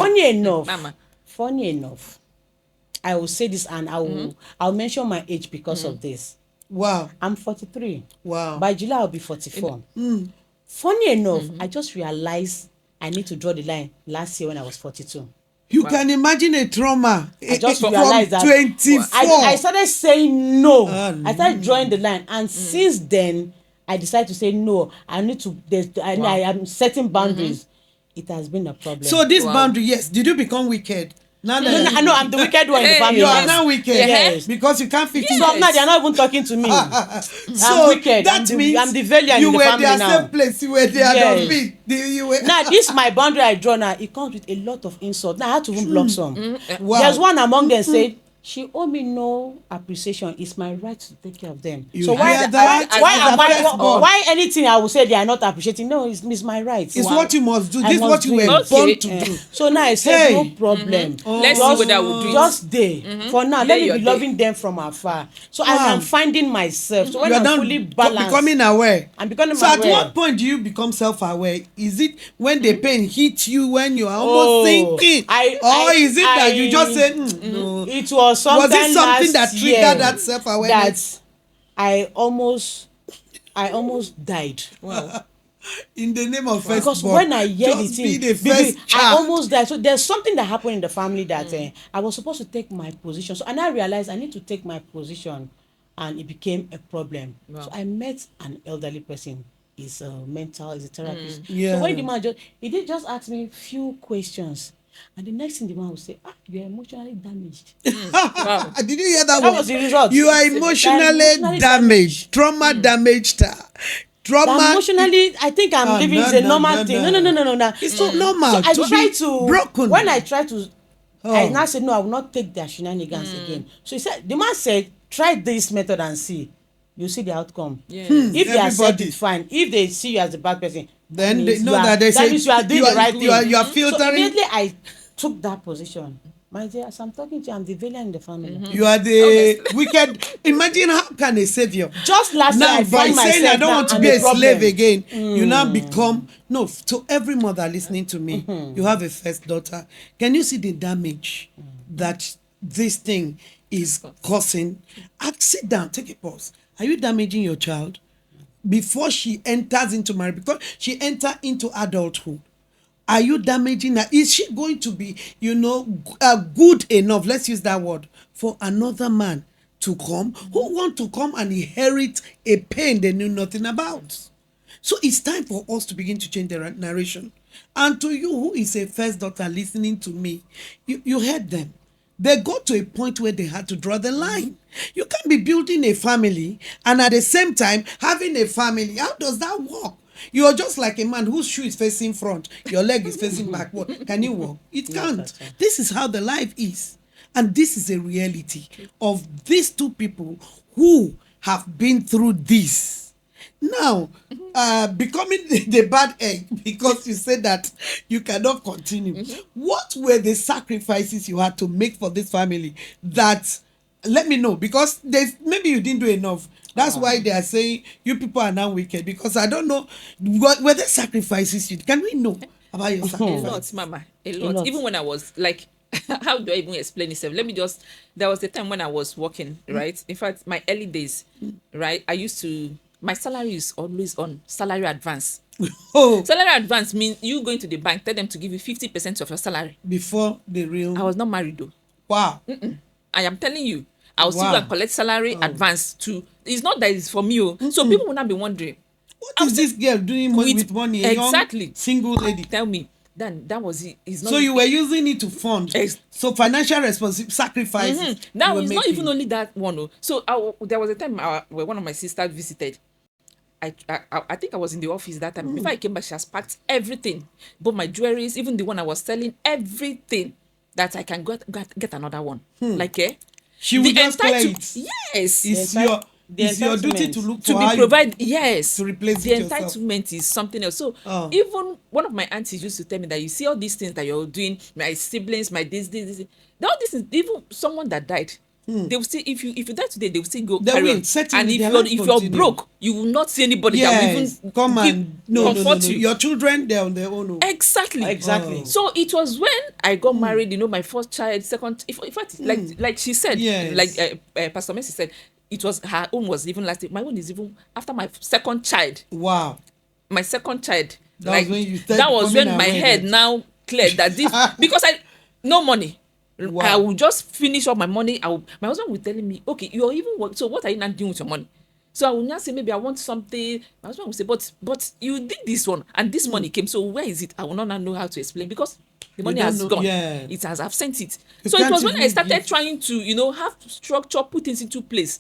Mama. funny enough, I will say this and I'll mention my age because of this. Wow. I'm 43. Wow. By July I'll be 44. Funny enough, I just realized I need to draw the line last year when I was 42. You can imagine a trauma. I just from realized that 24. I started saying no. Oh, I started drawing the line, and since then I decided to say no. I need to. I am setting boundaries. It has been a problem. So this Wow. boundary, yes. Did you become wicked? Now No, that I know I'm the wicked one in the family. you are Yes. now wicked. Yes. Because you can't fit in. So now they're not even talking to me. So wicked. that means I'm the villain you in the were family their now. safe place. You were their Yes. dustbin. You were Now this my boundary I draw now. It comes with a lot of insult. Now I had to even block some. Wow. There's one among them said, "She owe me no appreciation. It's my right to take care of them." You So why hear the- that? why As am a I firstborn. why anything I will say they are not appreciating? No, it's my right. It's what you must do. I This is what must you do were it. born Okay. to do. So now I said Hey. no problem. Let's Just- see whether I will do it. Just day. For now, let Day me your be day. loving them from afar. So Wow. I'm finding myself. So when You are I'm now fully balanced, becoming aware. I'm becoming So at aware. what point do you become self-aware? Is it when the pain hits you when you are almost sinking? Or is it that you just say, no? It was something Was it something that last triggered year that self-awareness? that I almost died. Wow. In the name of firstborn. Because when I hear the just thing, be the baby, first I child. almost died. So there's something that happened in the family that I was supposed to take my position. So and I realized I need to take my position, and it became a problem. Wow. So I met an elderly person. He's a therapist. Yeah. So when the man he did just ask me few questions, and the next thing the man would say, you're emotionally damaged. Wow. Did you hear that That one? was the result. You are You're emotionally damaged. Trauma damaged her. Trauma. That emotionally, I think I'm living is a normal thing. No. It's so normal. So I to try be to broken. when I try to I Oh. now said no, I will not take their shenanigans again. So he said the man said try this method and see. You see the outcome. Yes. If they accept Everybody. it, fine. If they see you as a bad person, Then that they means know you are- that they say means you are doing you the are- right you are- thing. you are So filtering. immediately I took that position. My dear, as I'm talking to you, I'm the villain in the family. You are the wicked. Imagine how can a savior Just last year, now I by find saying myself I don't now, want to I'm be a problem. slave again, you now become no. To every mother listening to me, you have a first daughter. Can you see the damage that this thing is causing? Sit down, take a pause. Are you damaging your child before she enters into marriage? Because she enter into adulthood. Are you damaging her? Is she going to be, good enough, let's use that word, for another man to come who want to come and inherit a pain they knew nothing about? So it's time for us to begin to change the narration. And to you who is a first daughter listening to me, you heard them. They got to a point where they had to draw the line. You can't be building a family and at the same time having a family. How does that work? You're just like a man whose shoe is facing front, your leg is facing backward. Can you walk? It can't. This is how the life is. And this is a reality of these two people who have been through this. Now, becoming the bad egg because you said that you cannot continue. What were the sacrifices you had to make for this family that, let me know, because maybe you didn't do enough. That's why they are saying you people are now wicked, because I don't know what were the sacrifices can we know about your A sacrifices? lot, Mama. A lot. lot. Even when I was like, how do I even explain this? Let me just. There was a time when I was working, right? In fact, my early days, right? I used to. My salary is always on salary advance. Oh, Salary advance means you going to the bank, tell them to give you 50% of your salary. before the real. I was not married though. Wow. I am telling you, I will still Wow. go and collect salary advance to. It's not that it's for me. So people will not be wondering. What is this girl doing with money? A Exactly. young single lady. Tell me. Then that was it. It's not. So you were using it to fund. Ex- So financial sacrifices. Now you were it's not making. even only that one. So there was a time where one of my sisters visited. I think I was in the office that time. Before I came back, she has packed everything, both my jewelries, even the one I was selling, everything that I can get another one. She will just clear it. Yes. It's The your enti- it's your duty entitlement. to look To for be how you- provided, yes. to replace the it yourself. entitlement is something else. So Oh. even one of my aunties used to tell me that you see all these things that you're doing, my siblings, my this. All these things, even someone that died. They will still if you die today, they will still go They carry will, on. certainly, And their if life you're continue. broke, you will not see anybody that will Yes, even come give- and no. comfort you. Your children, they're on their own. Exactly. Exactly. So it was when I got married, my first child, second. In fact, like she said, Yes. like Pastor Messi said, it was her own was even last. My own is even after my second child. Wow. My second child. That was when you started that was when becoming my aware head that- now cleared that this because I no money. Wow. I will just finish up my money. My husband was telling me, okay, you're even work, so what are you not doing with your money? So I will not say maybe I want something. My husband will say, but you did this one and this money came. So where is it? I will not know how to explain because the money don't has know, gone. yeah. It has. I've sent it. You So it can't was when I even started give- trying to, have structure, put things into place.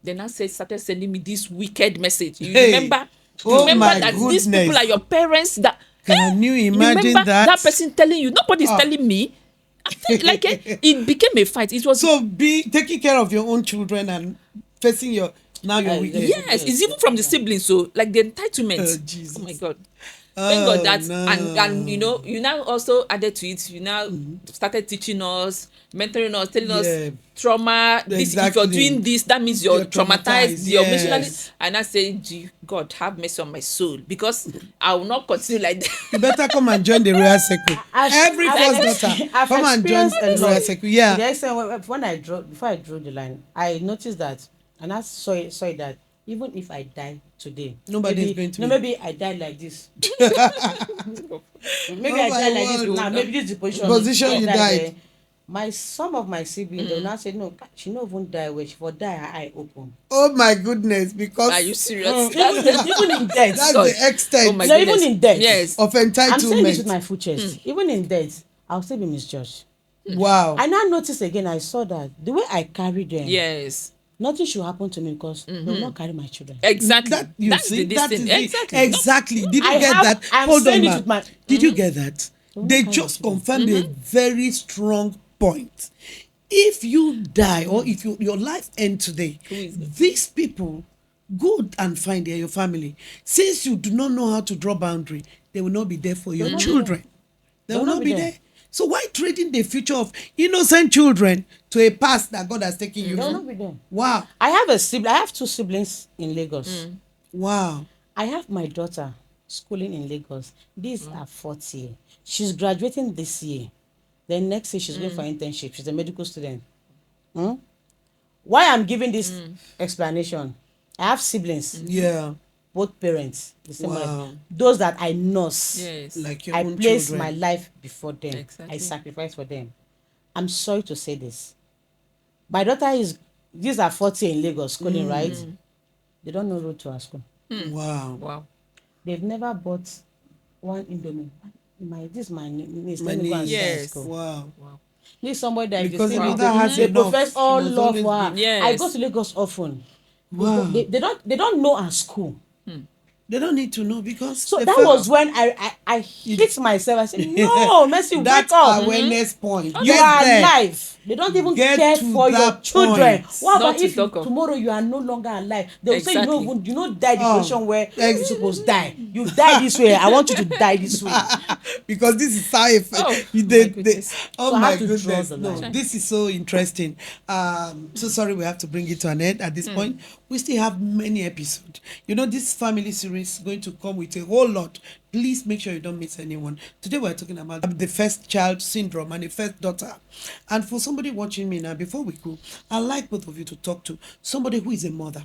Then I started sending me this wicked message. You Hey. remember? Oh Remember my that these people goodness. are your parents. That Can you imagine remember that? person telling you? Nobody's Ah. telling me. It became a fight. It was So be taking care of your own children and facing your wicked. yes. It's even from the siblings. So like the entitlement. Oh, Jesus. Oh my God. Thank God that no. and you now also added to it. You now started teaching us, mentoring us, telling Yeah. us trauma. This if Exactly. you're doing this, that means you're traumatized. You're yes. emotionally. And I say, gee, God have mercy on my soul because I will not continue like that. You better come and join the royal circle. Every first daughter, I've come and join experienced the a royal lot. circle. Yeah. Yes, when I drew before I drew the line, I noticed that, and I saw it that even if I die today, Nobody's maybe, going to no, be- maybe I die like this. Maybe Oh I my die like this word. now. Maybe this is the Position I you died died. there. Some of my siblings they will now say no, she no even die where she for die her eye open. Oh my goodness, because Are you serious? Even in death. that's God. the extent Oh my No, goodness. even in death. Yes. of I'm saying this with entitlement. my full chest. Even in death, I'll still be misjudged. Wow. I now notice again, I saw that the way I carry them, Yes. nothing should happen to me because they will not carry my children. Exactly. That you That's see, the that thing. is it. Exactly. Exactly. Did you get that? I'm Hold saying on, it ma. with my. Did you get that? will They not carry just my children. confirmed a very strong point. If you die or if your life ends today, is it? these people go and find your family. Since you do not know how to draw boundary, they will not be there for your not be children. They will They'll not be there. So why trading the future of innocent children to a past that God has taken you They will from? not be there. Wow. I have two siblings in Lagos. Wow. I have my daughter schooling in Lagos. These are 40. She's graduating this year. Then next year she's going for internship. She's a medical student. Why I'm giving this explanation? I have siblings, Yeah. both parents, the same mother. Wow. Those that I nurse. Yes. Like your I own place children. my life before them. Exactly. I sacrifice for them. I'm sorry to say this. My daughter these are 40 in Lagos schooling, right? They don't know road to our school. Wow. Wow. They've never bought one Indomie. This my niece. My Let me go and niece. see her in Yes. school. Wow. Wow. This somebody that Because is the the same. mother has They enough. profess She all must love always for her. give. Yes. I go to Lagos often. Wow. They don't know our school. They don't need to know because So the that fact- was when I hit myself. I said, no, Mercy, that wake up. awareness point. You Get are there. alive. They don't even Get care to for your that children. point. What Not about to if talk of. tomorrow you are no longer alive? They will say you Exactly. you not die the Oh, position where ex- you're supposed to die. You die this way. I want you to die this way. Because this is how Oh, you my goodness. oh So I my had to draw goodness, the no, line. this is so interesting. So sorry we have to bring it to an end at this point. We still have many episodes. This family series is going to come with a whole lot. Please make sure you don't miss anyone. Today we're talking about the first child syndrome and the first daughter. And for somebody watching me now, before we go, I'd like both of you to talk to somebody who is a mother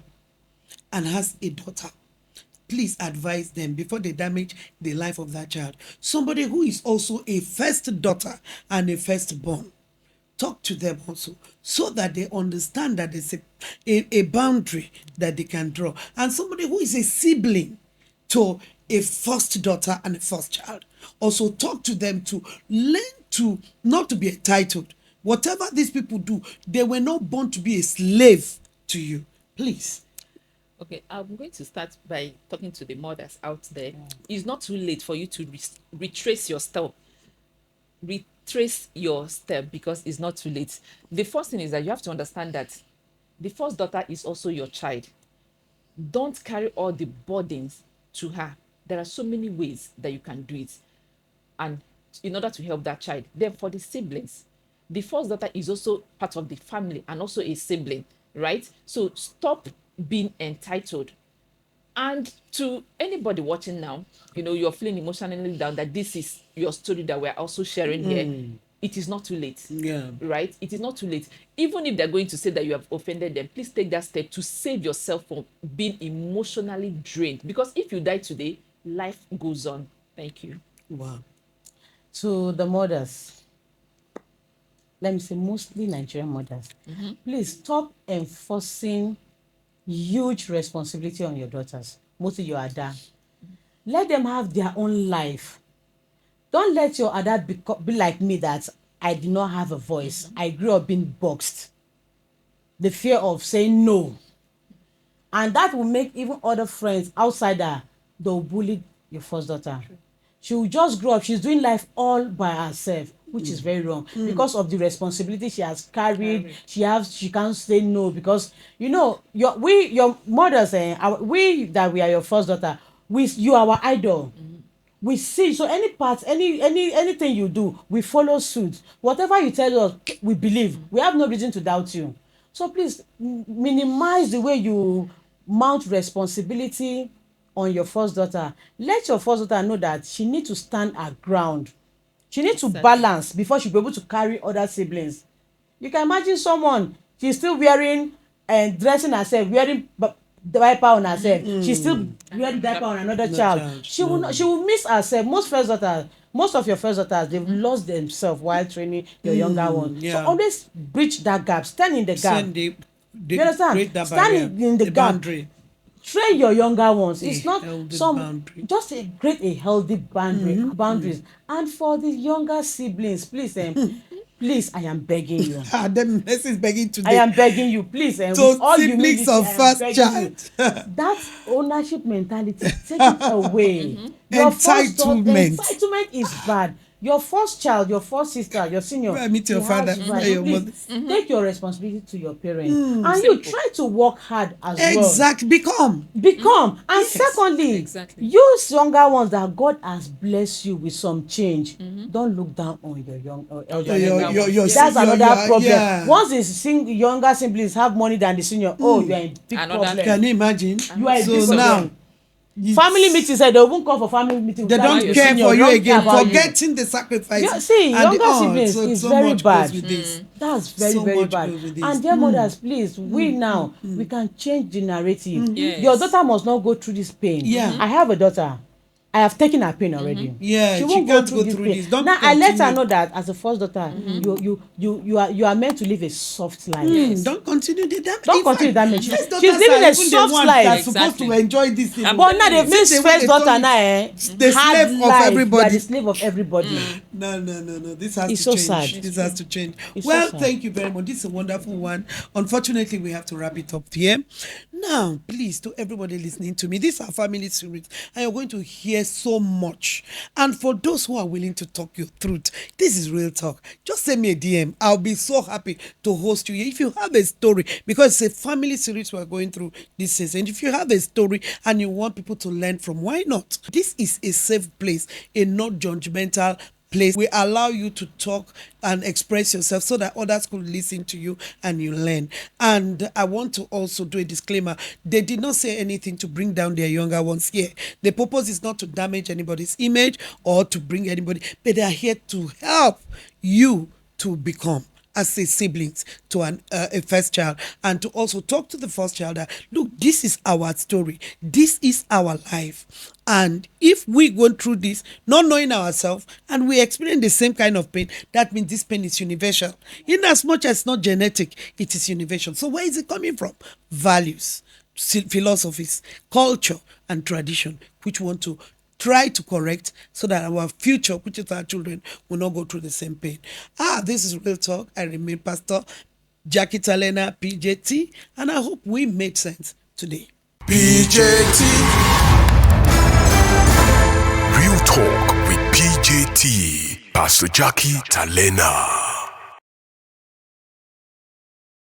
and has a daughter. Please advise them before they damage the life of that child. Somebody who is also a first daughter and a firstborn. Talk to them also so that they understand that there's a boundary that they can draw. And somebody who is a sibling to a first daughter and a first child. Also talk to them to learn to not to be entitled. Whatever these people do, they were not born to be a slave to you. Please. Okay, I'm going to start by talking to the mothers out there. It's not too late for you to retrace your step. Retrace your step because it's not too late. The first thing is that you have to understand that the first daughter is also your child. Don't carry all the burdens to her. There are so many ways that you can do it. And in order to help that child, then for the siblings, the first daughter is also part of the family and also a sibling, right? So stop being entitled. And to anybody watching now, you're feeling emotionally down, that this is your story that we're also sharing here. It is not too late. Yeah. Right? It is not too late. Even if they're going to say that you have offended them, please take that step to save yourself from being emotionally drained. Because if you die today, life goes on. Thank you. Wow. To the mothers, let me say mostly Nigerian mothers, please stop enforcing huge responsibility on your daughters, mostly your ada. Let them have their own life. Don't let your ada be like me, that I did not have a voice. I grew up being boxed. The fear of saying no. And that will make even other friends outside her, they'll bully your first daughter. She will just grow up, she's doing life all by herself, which is very wrong, because of the responsibility she has carried. She can't say no, because your mothers, we are your first daughter, you are our idol. We see, so anything you do, we follow suit. Whatever you tell us, we believe. We have no reason to doubt you. So please minimize the way you mount responsibility on your first daughter. Let your first daughter know that she need to stand her ground. She need to balance before she be able to carry other siblings. You can imagine someone, she's still wearing and dressing herself, wearing diaper on herself. She's still wearing diaper on another child. She will miss herself. Most of your first daughters, they've lost themselves while training your younger ones. So always bridge that gap. Stand in the gap. You understand? Stand in the gap. Boundary. Train your younger ones. It's not just create a healthy boundaries. And for the younger siblings, please, please, I am begging you. The message is begging today. I am begging you, please. So with all siblings of first child. That ownership mentality, take it away. Your entitlement is bad. Your first child, your first sister, your senior. Meet your father, your mother. Take your responsibility to your parents, and you try to work hard as well. Exactly, become. And secondly, use younger ones that God has blessed you with some change. Don't look down on your elder. That's another problem. Yeah. Once the younger siblings have money than the senior, you are in big problem. Can you imagine? You are in big problem. Family meetings, they won't call for family meetings. They don't care for you again, forgetting the sacrifice. See, younger siblings is very bad. That's very, very much bad. goes with this. And dear mothers, please, we can change the narrative. Your daughter must not go through this pain. I have a daughter. I have taken her pain already. She won't go through this. Now I let her know that as a first daughter, you are meant to live a soft life. Don't continue the damage. Don't continue the damage. She's living a soft life. They're supposed to enjoy this thing. But now they've made first daughter now. The slave of everybody. They are the slave of everybody. No. This has It's to so change. sad. This has to change. It's Well, so sad. thank you very much. This is a wonderful one. Unfortunately, we have to wrap it up here. Now, please, to everybody listening to me, this is our family series, and you're going to hear so much. And for those who are willing to talk your truth, this is real talk. Just send me a DM. I'll be so happy to host you here. If you have a story, because it's a family series we're going through this season. If you have a story and you want people to learn from, why not? This is a safe place, a not judgmental place. We allow you to talk and express yourself so that others could listen to you and you learn. And I want to also do a disclaimer. They did not say anything to bring down their younger ones here. The purpose is not to damage anybody's image or to bring anybody, but they are here to help you to become as a siblings to a first child, and to also talk to the first child that, look, this is our story. This is our life. And if we go through this, not knowing ourselves, and we experience the same kind of pain, that means this pain is universal. In as much as it's not genetic, it is universal. So where is it coming from? Values, philosophies, culture, and tradition, which we want to try to correct so that our future, which is our children, will not go through the same pain. This is Real Talk. I remain Pastor Jackie Talena, PJT, and I hope we made sense today. PJT. Real Talk with PJT. Pastor Jackie Talena.